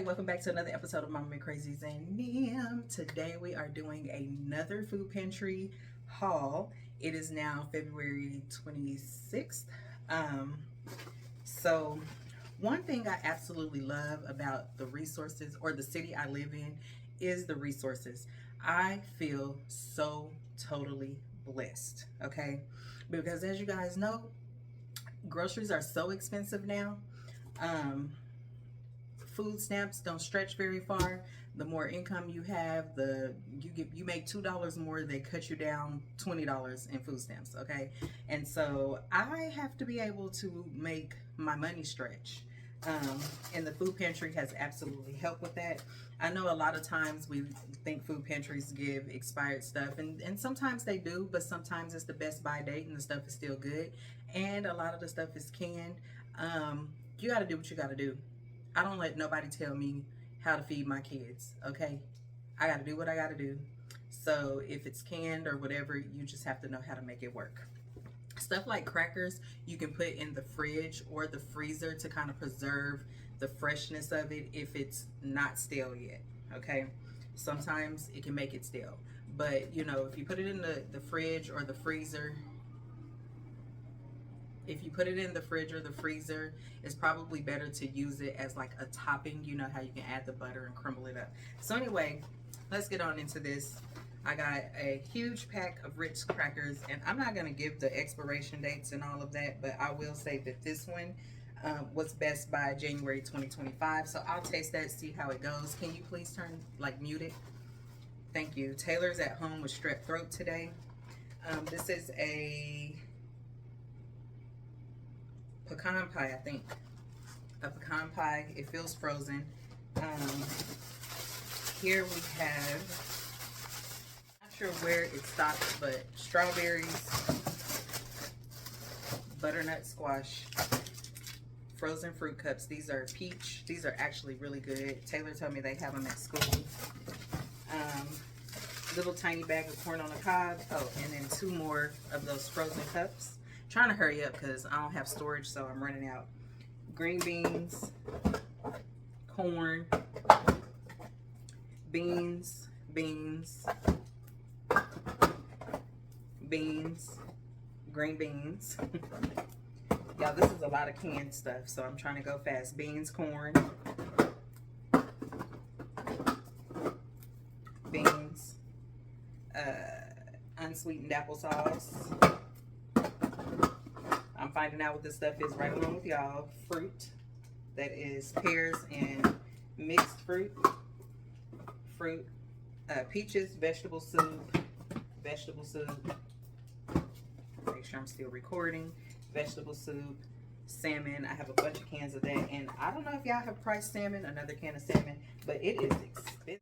welcome back to another episode of Mama Make Crazies and Nim. Today we are doing another food pantry haul. It is now February 26th. So one thing I absolutely love about the resources, or the city I live in, is the resources. I feel so totally blessed, okay? Because as you guys know, groceries are so expensive now. Food stamps don't stretch very far. The more income you have, you make $2 more, they cut you down $20 in food stamps, okay? And so I have to be able to make my money stretch. And the food pantry has absolutely helped with that. I know a lot of times we think food pantries give expired stuff, and sometimes they do, but sometimes it's the best by date and the stuff is still good. And a lot of the stuff is canned. You got to do what you got to do. I don't let nobody tell me how to feed my kids, okay? I got to do what I got to do. So if it's canned or whatever, you just have to know how to make it work. Stuff like crackers, you can put in the fridge or the freezer to kind of preserve the freshness of it if it's not stale yet, okay? Sometimes it can make it stale. But, you know, if you put it in the fridge or the freezer, it's probably better to use it as like a topping. You know how you can add the butter and crumble it up. So anyway, let's get on into this. I got a huge pack of Ritz crackers, and I'm not going to give the expiration dates and all of that, but I will say that this one was best by January 2025. So I'll taste that, see how it goes. Can you please mute it? Thank you. Taylor's at home with strep throat today. This is a pecan pie, I think. A pecan pie. It feels frozen. Here we have, not sure where it stops, but strawberries, butternut squash, frozen fruit cups. These are peach. These are actually really good. Taylor told me they have them at school. Little tiny bag of corn on the cob. Oh, and then 2 more of those frozen cups. Trying to hurry up because I don't have storage, so I'm running out. Green beans, corn, beans, green beans. Y'all, this is a lot of canned stuff, so I'm trying to go fast. Beans, corn, beans, unsweetened applesauce. I'm finding out what this stuff is right along with y'all. Fruit, that is pears and mixed fruit. Peaches, vegetable soup. Make sure I'm still recording. Vegetable soup, salmon. I have a bunch of cans of that, and I don't know if y'all have priced salmon, another can of salmon, but it is expensive.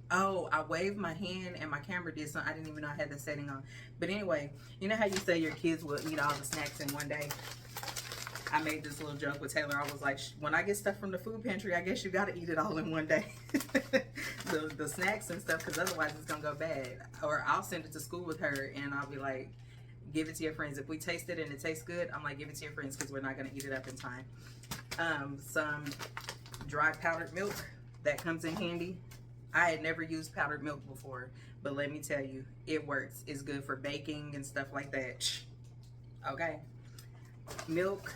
Oh, I waved my hand and my camera did something. I didn't even know I had the setting on. But anyway, you know how you say your kids will eat all the snacks in one day? I made this little joke with Taylor. I was like, when I get stuff from the food pantry, I guess you got to eat it all in one day. the snacks and stuff, because otherwise it's going to go bad. Or I'll send it to school with her and I'll be like, give it to your friends. If we taste it and it tastes good, I'm like, give it to your friends because we're not going to eat it up in time. Some dry powdered milk. That comes in handy. I had never used powdered milk before, but let me tell you, it works. It's good for baking and stuff like that. Okay. Milk.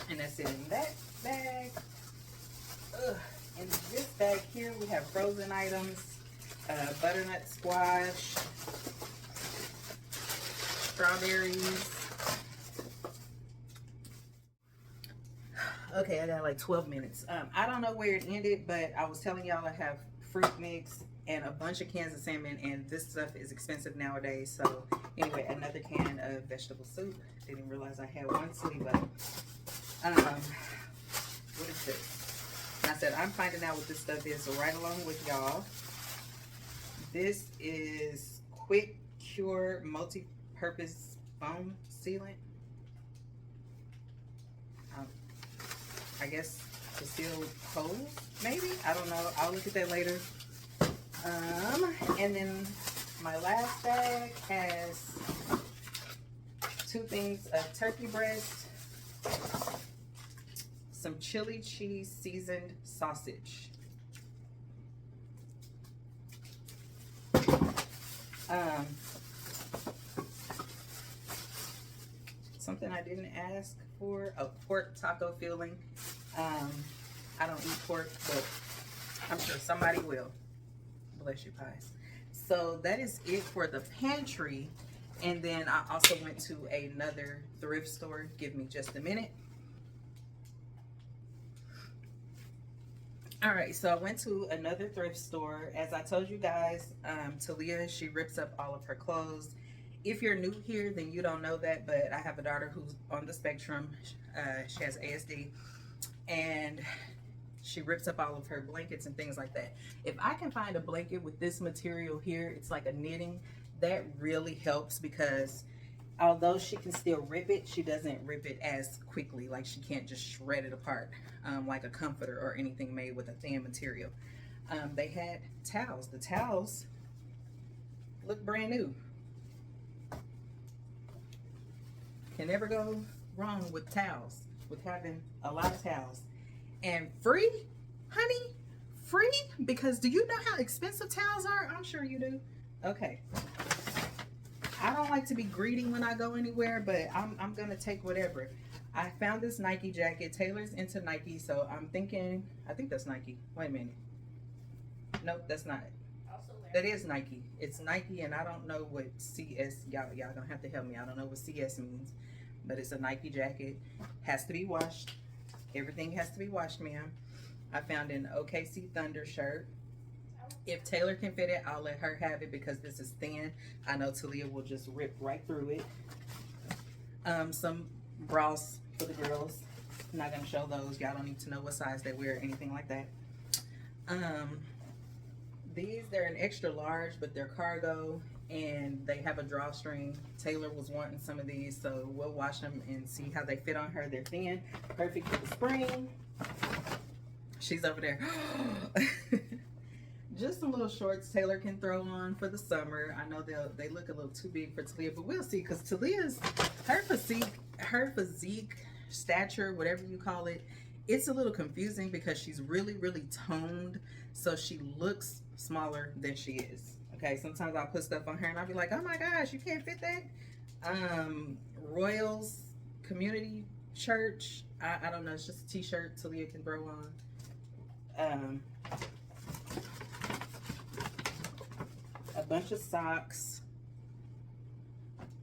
And that's in that bag. In this bag here, we have frozen items. Butternut squash. Strawberries. Okay, I got like 12 minutes. I don't know where it ended, but I was telling y'all I have fruit mix and a bunch of cans of salmon, and this stuff is expensive nowadays. So anyway, another can of vegetable soup. Didn't realize I had one sleeve up. What is this? And I said I'm finding out what this stuff is, so right along with y'all. This is Quick Cure Multi-Purpose Foam Sealant. I guess to seal holes, maybe? I don't know. I'll look at that later. And then my last bag has 2 things of turkey breast, some chili cheese seasoned sausage. Something I didn't ask for, a pork taco filling. I don't eat pork, but I'm sure somebody will. Bless you, pies. So that is it for the pantry. And then I also went to another thrift store. Give me just a minute. All right, so I went to another thrift store. As I told you guys, Talia, she rips up all of her clothes. If you're new here, then you don't know that, but I have a daughter who's on the spectrum. She has ASD, and she rips up all of her blankets and things like that. If I can find a blanket with this material here, it's like a knitting, that really helps, because although she can still rip it, she doesn't rip it as quickly. Like, she can't just shred it apart like a comforter or anything made with a thin material. They had towels. The towels look brand new. Can never go wrong with towels, with having a lot of towels. And free, honey, free, because do you know how expensive towels are? I'm sure you do. Okay. I don't like to be greedy when I go anywhere, but I'm gonna take whatever. I found this Nike jacket. Taylor's into Nike, so I'm thinking, I think that's Nike. Wait a minute. Nope, that's not it. That is Nike. It's Nike, and I don't know what CS, y'all gonna have to help me. I don't know what CS means, but it's a Nike jacket. Has to be washed. Everything has to be washed, ma'am. I found an OKC Thunder shirt. If Taylor can fit it, I'll let her have it because this is thin. I know Talia will just rip right through it. Some bras for the girls. I'm not gonna show those. Y'all don't need to know what size they wear or anything like that. They're an extra large, but they're cargo, and they have a drawstring. Taylor was wanting some of these, so we'll wash them and see how they fit on her. They're thin, perfect for the spring. She's over there. Just some little shorts Taylor can throw on for the summer. I know they look a little too big for Talia, but we'll see, because Talia's, her physique, stature, whatever you call it, it's a little confusing because she's really, really toned, so she looks smaller than she is. Okay, sometimes I'll put stuff on her and I'll be like, oh my gosh, you can't fit that. Royals Community Church, I don't know, it's just a t-shirt Talia can throw on. A bunch of socks.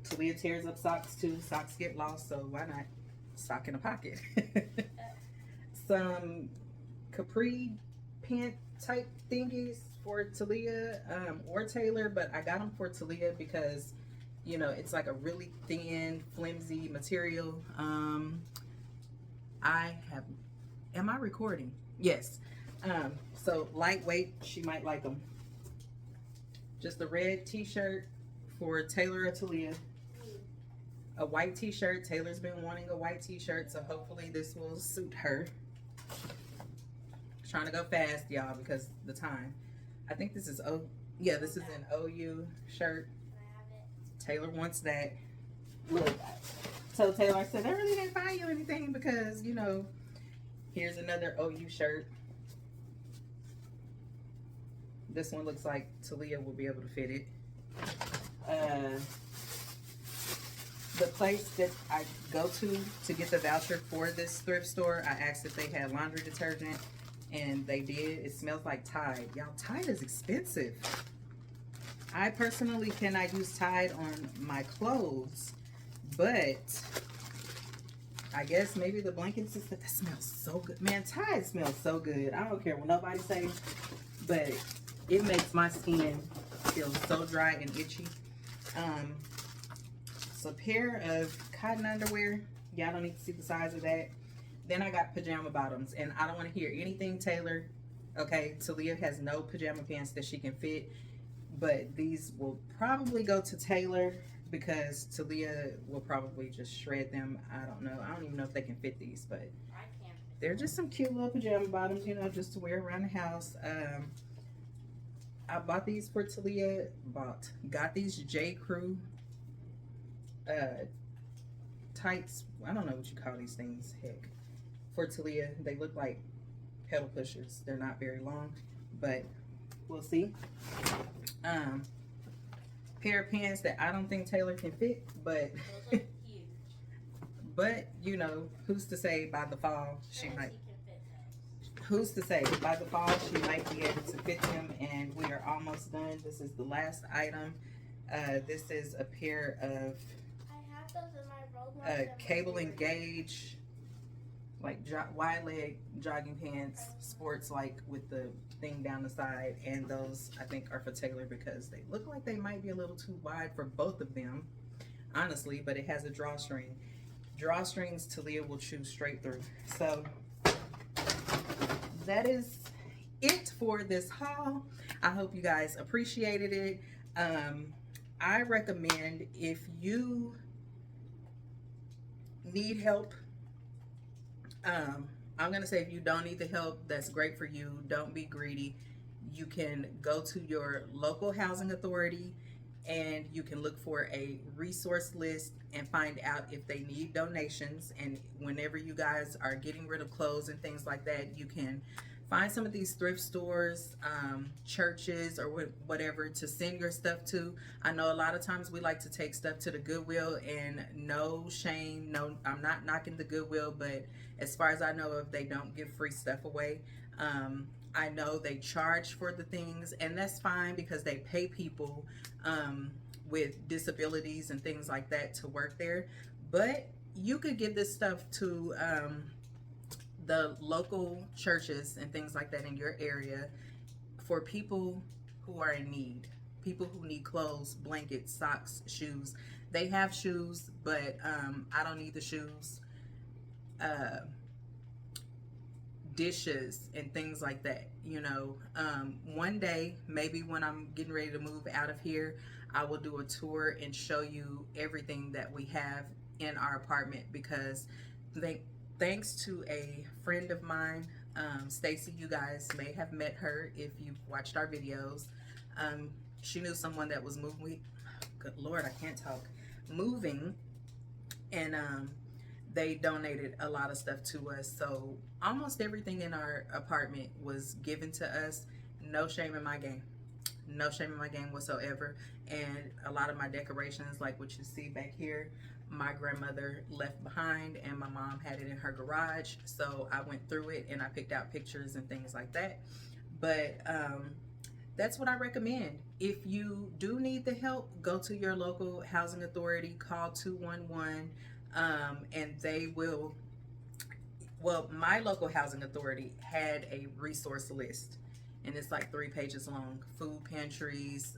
Talia tears up socks too. Socks get lost, so why not sock in a pocket? Some capri pant type thingies for Talia or Taylor, but I got them for Talia because, you know, it's like a really thin, flimsy material. Am I recording? Yes. So lightweight, she might like them. Just a red t-shirt for Taylor or Talia. A white t-shirt. Taylor's been wanting a white t-shirt, so hopefully this will suit her. Trying to go fast, y'all, because the time. I think this is this is an OU shirt. Taylor wants that. Look, so Taylor said, I really didn't buy you anything because, you know, here's another OU shirt. This one looks like Talia will be able to fit it. The place that I go to get the voucher for this thrift store, I asked if they had laundry detergent, and they did. It smells like Tide. Y'all, Tide is expensive. I personally cannot use Tide on my clothes, but I guess maybe the blankets, that smells so good. Man, Tide smells so good. I don't care what nobody says, but it makes my skin feel so dry and itchy. It's a pair of cotton underwear. Y'all don't need to see the size of that. Then I got pajama bottoms, and I don't want to hear anything Taylor. Okay, Talia has no pajama pants that she can fit, but these will probably go to Taylor because Talia will probably just shred them. I don't know. I don't even know if they can fit these, but they're just some cute little pajama bottoms, you know, just to wear around the house. I bought these for Talia. Got these J. Crew tights. I don't know what you call these things. Heck, for Talia. They look like pedal pushers. They're not very long, but we'll see. Pair of pants that I don't think Taylor can fit, but but you know, who's to say by the fall she might. Who's to say by the fall she might be able to fit them, and we are almost done. This is the last item. This is a pair of cable and gauge, like wide leg jogging pants, sports, like with the thing down the side, and those I think are for Taylor because they look like they might be a little too wide for both of them, honestly, but it has a drawstring. Drawstrings Talia will choose straight through. So that is it for this haul. I hope you guys appreciated it. I recommend, if you need help, I'm gonna say if you don't need the help, that's great for you. Don't be greedy. You can go to your local housing authority and you can look for a resource list and find out if they need donations. And whenever you guys are getting rid of clothes and things like that, you can find some of these thrift stores, churches, or whatever to send your stuff to. I know a lot of times we like to take stuff to the Goodwill, and no shame, no, I'm not knocking the Goodwill, but as far as I know, if they don't give free stuff away, I know they charge for the things, and that's fine because they pay people with disabilities and things like that to work there. But you could give this stuff to the local churches and things like that in your area for people who are in need, people who need clothes, blankets, socks, shoes. They have shoes, but I don't need the shoes. Dishes and things like that, you know. One day, maybe when I'm getting ready to move out of here, I will do a tour and show you everything that we have in our apartment, because thanks to a friend of mine, Stacy, you guys may have met her if you've watched our videos. She knew someone that was moving, good Lord, I can't talk, moving, and they donated a lot of stuff to us. So almost everything in our apartment was given to us. No shame in my game. No shame in my game whatsoever. And a lot of my decorations, like what you see back here, my grandmother left behind, and my mom had it in her garage. So I went through it and I picked out pictures and things like that. But that's what I recommend. If you do need the help, go to your local housing authority, call 211, and they will, well, my local housing authority had a resource list, and it's like 3 pages long. Food pantries,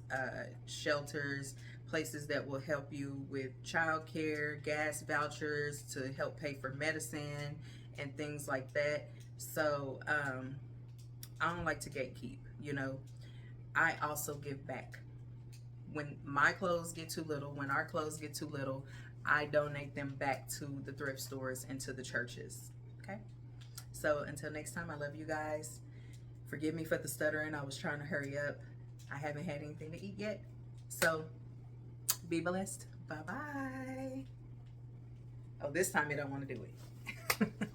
shelters, places that will help you with childcare, gas vouchers to help pay for medicine and things like that. So I don't like to gatekeep, you know. I also give back. When my clothes get too little, when our clothes get too little, I donate them back to the thrift stores and to the churches. Okay? So until next time, I love you guys. Forgive me for the stuttering. I was trying to hurry up. I haven't had anything to eat yet. So be blessed. Bye-bye. Oh, this time you don't want to do it.